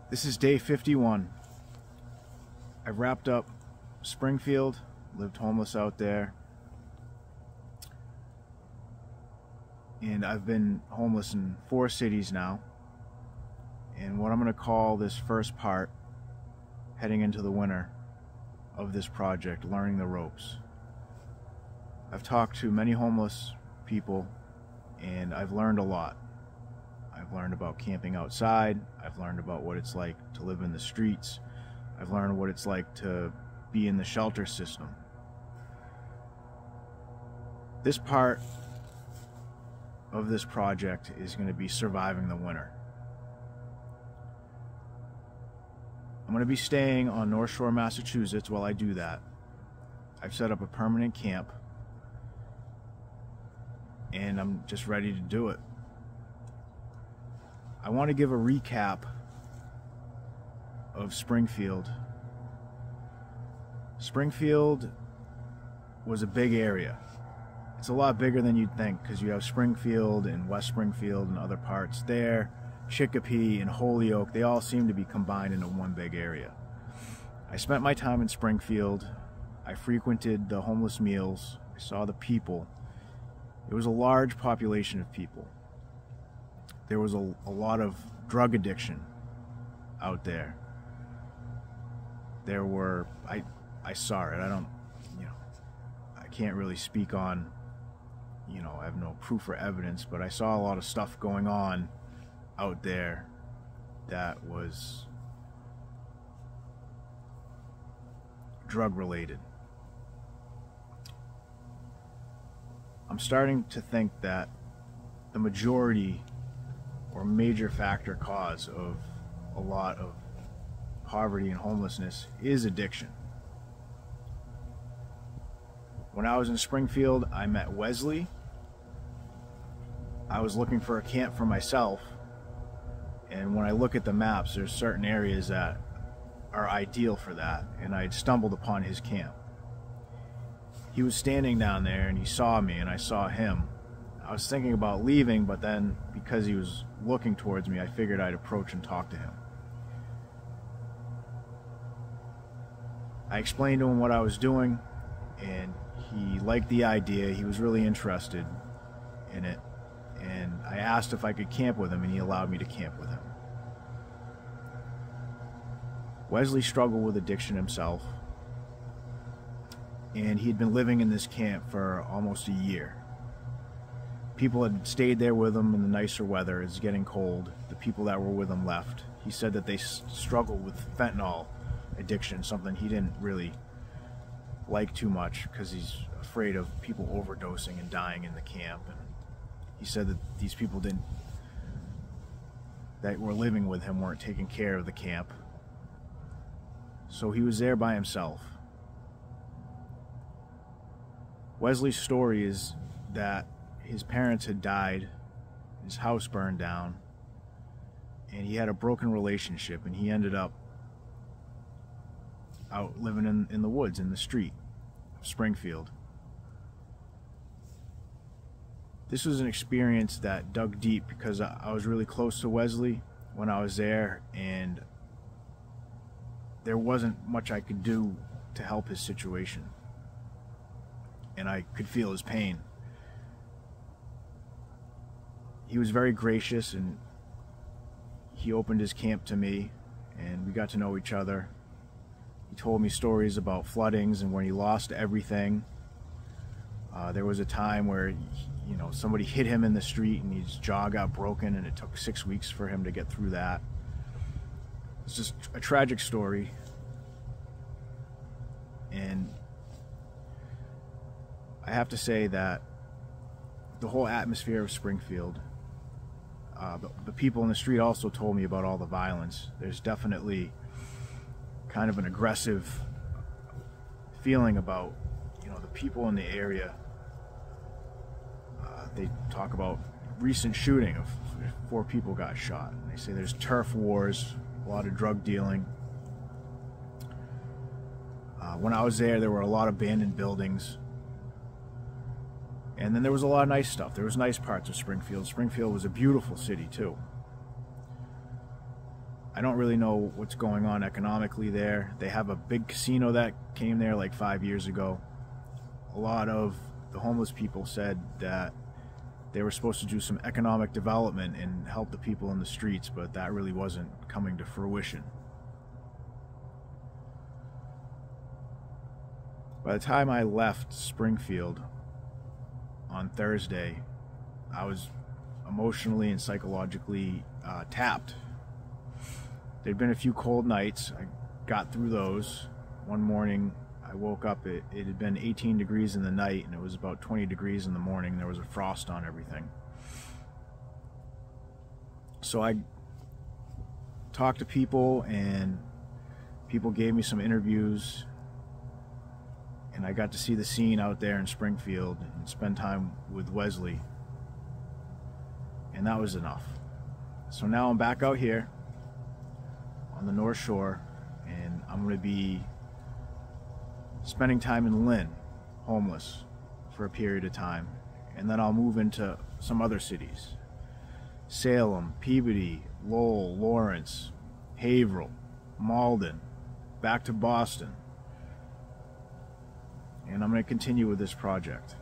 This is day 51. I've wrapped up Springfield, lived homeless out there, and I've been homeless in 4 cities now. And what I'm going to call this first part, heading into the winter of this project, learning the ropes. I've talked to many homeless people and I've learned a lot. I've learned about camping outside. I've learned about what it's like to live in the streets. I've learned what it's like to be in the shelter system. This part of this project is going to be surviving the winter. I'm going to be staying on Northshore, Massachusetts while I do that. I've set up a permanent camp and I'm just ready to do it. I want to give a recap of Springfield. Springfield was a big area. It's a lot bigger than you'd think because you have Springfield and West Springfield and other parts there. Chicopee and Holyoke, they all seem to be combined into one big area. I spent my time in Springfield. I frequented the homeless meals. I saw the people. It was a large population of people. There was a lot of drug addiction out there. There were, I saw it. I can't really speak on, I have no proof or evidence, but I saw a lot of stuff going on out there that was drug related. I'm starting to think that the majority or major factor cause of a lot of poverty and homelessness is addiction. When I was in Springfield, I met Wesley. I was looking for a camp for myself, and when I look at the maps, there's certain areas that are ideal for that, and I stumbled upon his camp. He was standing down there and he saw me and I saw him. I was thinking about leaving, but then because he was looking towards me, I figured I'd approach and talk to him. I explained to him what I was doing and he liked the idea. He was really interested in it, and I asked if I could camp with him and he allowed me to camp with him. Wesley struggled with addiction himself, and he'd been living in this camp for almost a year. People had stayed there with him in the nicer weather. It's getting cold. The people that were with him left. He said that they struggled with fentanyl addiction, something he didn't really like too much because he's afraid of people overdosing and dying in the camp. And he said that these people that were living with him weren't taking care of the camp. So he was there by himself. Wesley's story is that his parents had died, his house burned down, and he had a broken relationship, and he ended up out living in the woods, in the street of Springfield. This was an experience that dug deep because I was really close to Wesley when I was there, and there wasn't much I could do to help his situation. And I could feel his pain. He was very gracious and he opened his camp to me and we got to know each other. He told me stories about floodings and when he lost everything. There was a time where somebody hit him in the street and his jaw got broken, and it took 6 weeks for him to get through that. It's just a tragic story. And I have to say that the whole atmosphere of Springfield, the people in the street also told me about all the violence. There's definitely kind of an aggressive feeling about, the people in the area. They talk about recent shooting of 4 people got shot. And they say there's turf wars, a lot of drug dealing. When I was there were a lot of abandoned buildings. And then there was a lot of nice stuff. There was nice parts of Springfield. Springfield was a beautiful city too. I don't really know what's going on economically there. They have a big casino that came there like 5 years ago. A lot of the homeless people said that they were supposed to do some economic development and help the people in the streets, but that really wasn't coming to fruition. By the time I left Springfield on Thursday, I was emotionally and psychologically tapped. There'd been a few cold nights. I got through those. One morning I woke up, it had been 18 degrees in the night and it was about 20 degrees in the morning. There was a frost on everything. So I talked to people and people gave me some interviews, and I got to see the scene out there in Springfield and spend time with Wesley, and that was enough. So now I'm back out here on the North Shore, and I'm going to be spending time in Lynn, homeless, for a period of time, and then I'll move into some other cities: Salem, Peabody, Lowell, Lawrence, Haverhill, Malden, back to Boston. And I'm going to continue with this project.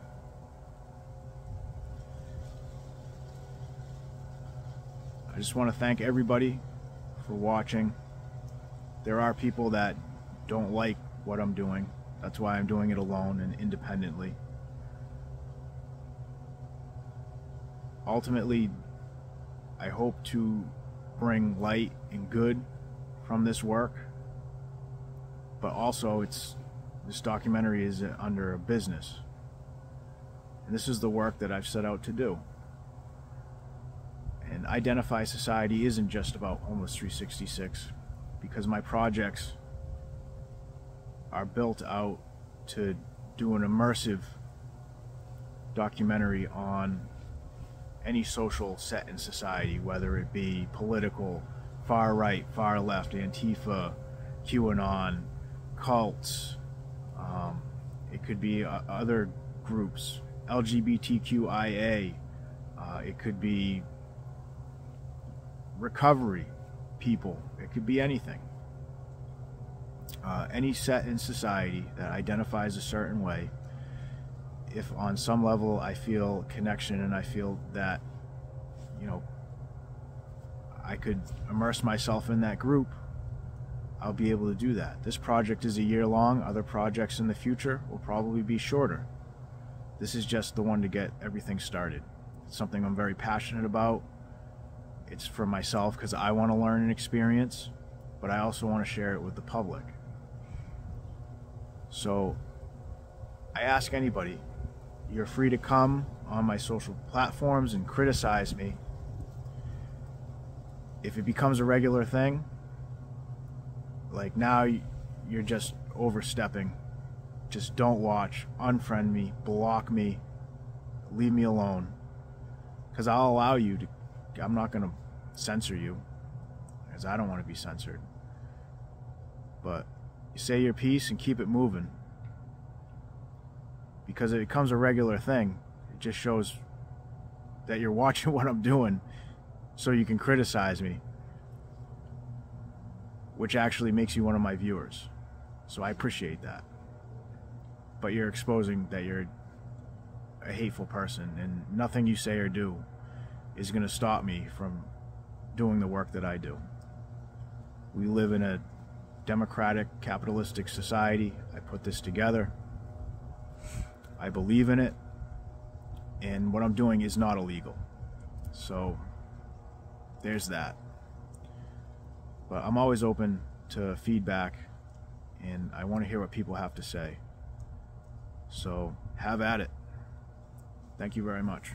I just want to thank everybody for watching. There are people that don't like what I'm doing. That's why I'm doing it alone and independently. Ultimately, I hope to bring light and good from this work, but also this documentary is under a business, and this is the work that I've set out to do. And Identify Society isn't just about Homeless 366, because my projects are built out to do an immersive documentary on any social set in society, whether it be political, far right, far left, Antifa, QAnon, cults. It could be other groups, LGBTQIA. It could be recovery people. It could be anything. Any set in society that identifies a certain way. If on some level I feel connection and I feel that, you know, I could immerse myself in that group, I'll be able to do that. This project is a year long. Other projects in the future will probably be shorter. This is just the one to get everything started. It's something I'm very passionate about. It's for myself because I want to learn and experience, but I also want to share it with the public. So I ask anybody, you're free to come on my social platforms and criticize me. If it becomes a regular thing, like now you're just overstepping, just don't watch, unfriend me, block me, leave me alone, because I'll allow you to. I'm not going to censor you, because I don't want to be censored. But you say your piece and keep it moving, because if it becomes a regular thing, it just shows that you're watching what I'm doing so you can criticize me, which actually makes you one of my viewers. So I appreciate that. But you're exposing that you're a hateful person, and nothing you say or do is going to stop me from doing the work that I do. We live in a democratic, capitalistic society. I put this together. I believe in it, and what I'm doing is not illegal. So there's that. But I'm always open to feedback, and I want to hear what people have to say. So have at it. Thank you very much.